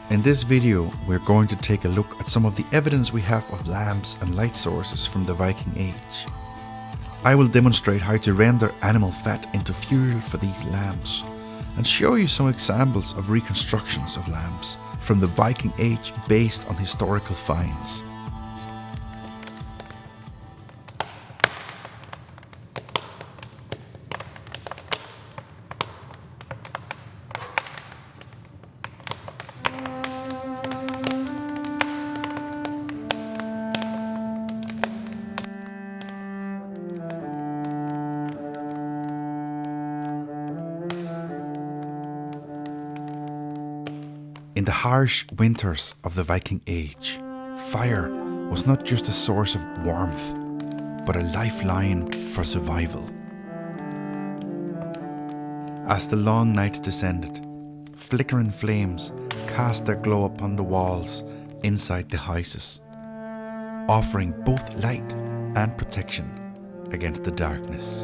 In this video, we're going to take a look at some of the evidence we have of lamps and light sources from the Viking Age. I will demonstrate how to render animal fat into fuel for these lamps, and show you some examples of reconstructions of lamps from the Viking Age based on historical finds. In the harsh winters of the Viking Age, fire was not just a source of warmth, but a lifeline for survival. As the long nights descended, flickering flames cast their glow upon the walls inside the houses, offering both light and protection against the darkness.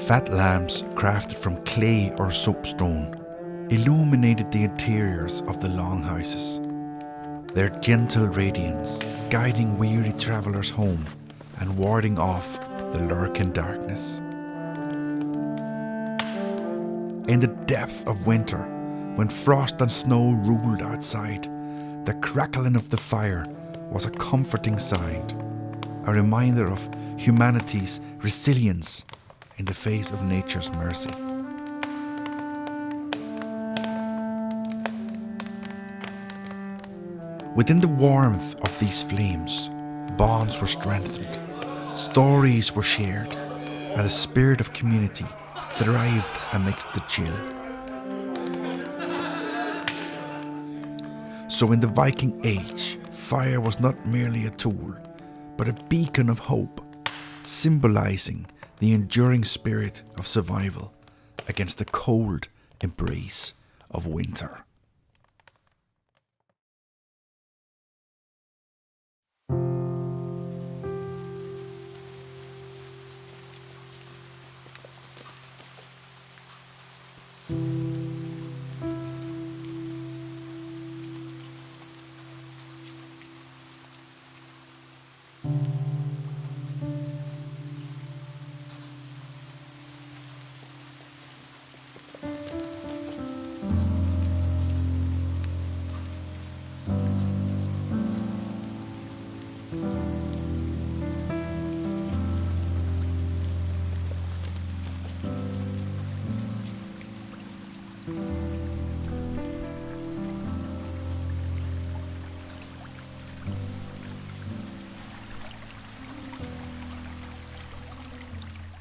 Fat lamps crafted from clay or soapstone illuminated the interiors of the longhouses, their gentle radiance guiding weary travellers home and warding off the lurking darkness. In the depth of winter, when frost and snow ruled outside, the crackling of the fire was a comforting sound, a reminder of humanity's resilience in the face of nature's mercy. Within the warmth of these flames, bonds were strengthened, stories were shared, and a spirit of community thrived amidst the chill. So in the Viking Age, fire was not merely a tool, but a beacon of hope, symbolizing the enduring spirit of survival against the cold embrace of winter.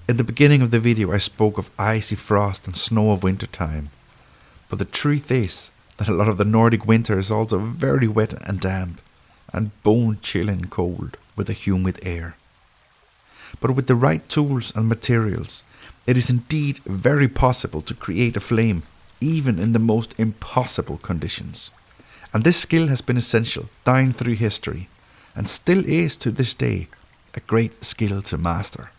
In the beginning of the video I spoke of icy frost and snow of winter time, but the truth is that a lot of the Nordic winter is also very wet and damp and bone-chilling cold with a humid air. But with the right tools and materials, it is indeed very possible to create a flame even in the most impossible conditions. And this skill has been essential down through history and still is to this day a great skill to master.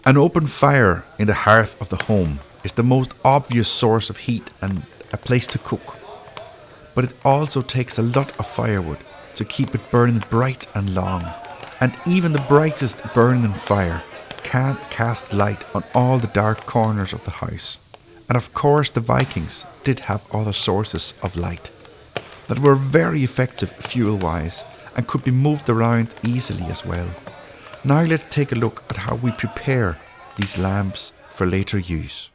An open fire in the hearth of the home is the most obvious source of heat and a place to cook, but it also takes a lot of firewood to keep it burning bright and long, and even the brightest burning fire can't cast light on all the dark corners of the house. And of course the Vikings did have other sources of light that were very effective fuel-wise and could be moved around easily as well. Now let's take a look at how we prepare these lamps for later use.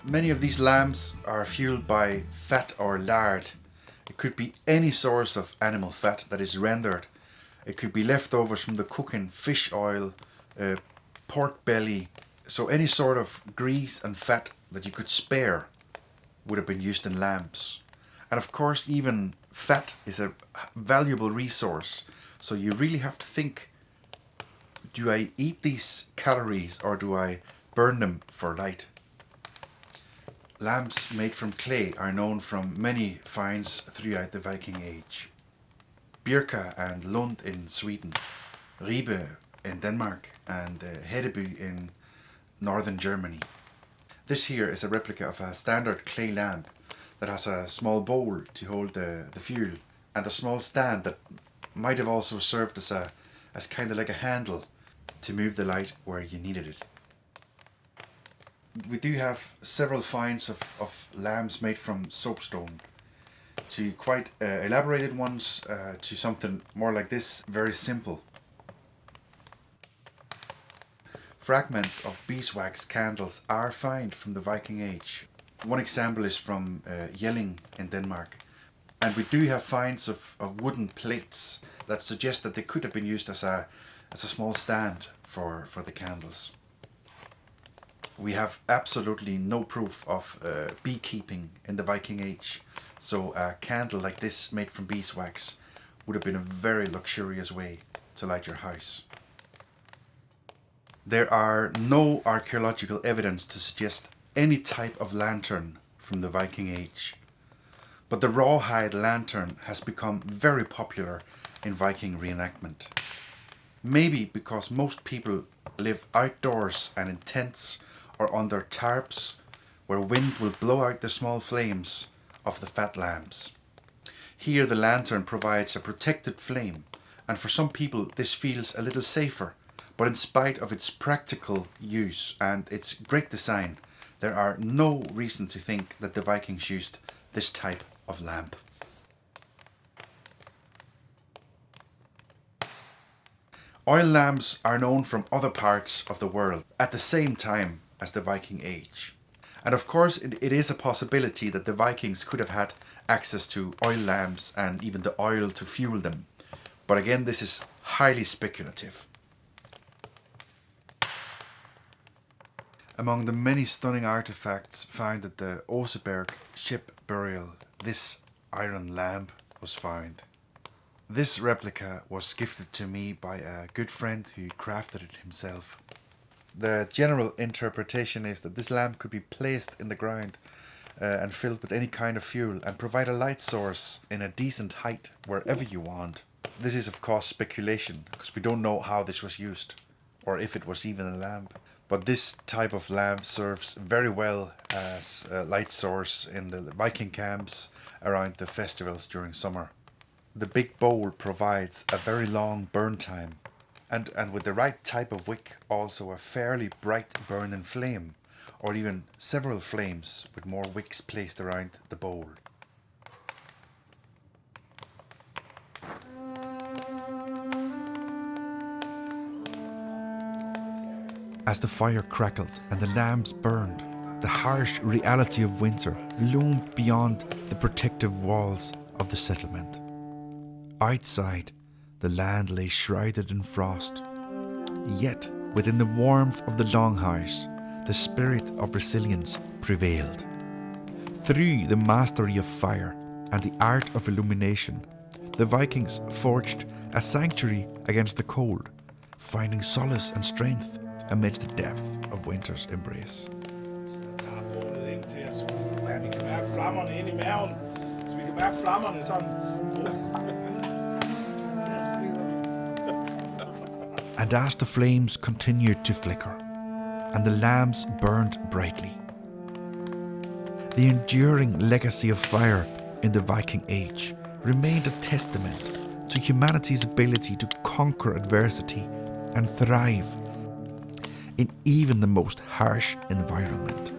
Many of these lamps are fueled by fat or lard. It could be any source of animal fat that is rendered. It could be leftovers from the cooking fish oil, pork belly. So any sort of grease and fat that you could spare would have been used in lamps. And of course, even fat is a valuable resource. So you really have to think, do I eat these calories or do I burn them for light? Lamps made from clay are known from many finds throughout the Viking Age. Birka and Lund in Sweden, Ribe in Denmark, and Hedeby in northern Germany. This here is a replica of a standard clay lamp that has a small bowl to hold the fuel and a small stand that might have also served as kind of like a handle to move the light where you needed it. We do have several finds of lamps made from soapstone, to quite elaborated ones, to something more like this, very simple. Fragments of beeswax candles are found from the Viking Age. One example is from Jelling in Denmark. And we do have finds of wooden plates that suggest that they could have been used as a small stand for the candles. We have absolutely no proof of beekeeping in the Viking Age, so a candle like this made from beeswax would have been a very luxurious way to light your house. There are no archaeological evidence to suggest any type of lantern from the Viking Age, but the rawhide lantern has become very popular in Viking reenactment. Maybe because most people live outdoors and in tents or under tarps where wind will blow out the small flames of the fat lamps. Here the lantern provides a protected flame, and for some people this feels a little safer, but in spite of its practical use and its great design, there are no reason to think that the Vikings used this type of lamp. Oil lamps are known from other parts of the world at the same time as the Viking Age. And of course it is a possibility that the Vikings could have had access to oil lamps and even the oil to fuel them. But again, this is highly speculative. Among the many stunning artifacts found at the Oseberg ship burial, this iron lamp was found. This replica was gifted to me by a good friend who crafted it himself. The general interpretation is that this lamp could be placed in the ground and filled with any kind of fuel and provide a light source in a decent height wherever you want. This is of course speculation, because we don't know how this was used or if it was even a lamp. But this type of lamp serves very well as a light source in the Viking camps around the festivals during summer. The big bowl provides a very long burn time, and with the right type of wick also a fairly bright burning flame, or even several flames with more wicks placed around the bowl. As the fire crackled and the lamps burned, the harsh reality of winter loomed beyond the protective walls of the settlement. Outside, the land lay shrouded in frost. Yet, within the warmth of the longhouse, the spirit of resilience prevailed. Through the mastery of fire and the art of illumination, the Vikings forged a sanctuary against the cold, finding solace and strength amidst the depth of winter's embrace. And as the flames continued to flicker and the lamps burned brightly, the enduring legacy of fire in the Viking Age remained a testament to humanity's ability to conquer adversity and thrive in even the most harsh environment.